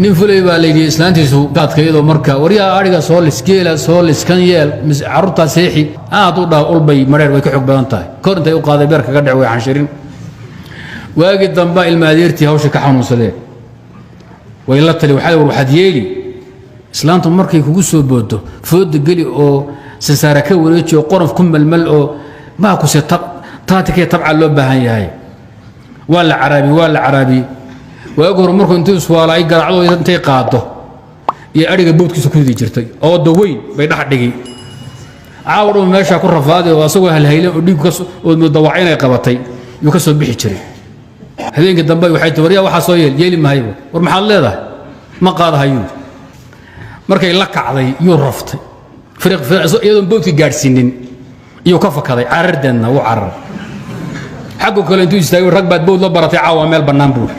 nin fulay baa leeyahay islaantiisu qaadkeedo marka wariya ariga soo liskeela soo liskan yeel carruurta seexi aad u dhaa ulbay mareer way ka xog badan tahay kor intay u qaaday beerka ka dhac way xanshirin waagi damba ilmaadeertii hawsha ka xanuunsadeen way la tali waxaad yeeli islaantu markay kugu soo boodo fooda gali oo sasaara ka wareejiyo qorof ku malmal oo ma ku se taatike tabca loo baahan yahay wala carabi waagor markuu intuu iswaalay garacdo intay qaado iyo ariga boodkiisa ku hidi jirtay oo daweyn bay dhax dhigi caawdo meesha ku rafaaday oo asagoo halhaylan oo dhiig ka oo mudawacin ay qabatay iyo ka soo bixi jiray habeenkii dambe waxay tawariya waxa soo yeeli maayo war maxaad leedahay ma qaadahayo markay la kacday iyo raftay fariiq iyadoo boodki gaarsiinin iyo ka fakaday carardeena uu carar xaqo kale intuu istaagay rag baad bood la baratay caawa meel banaan buu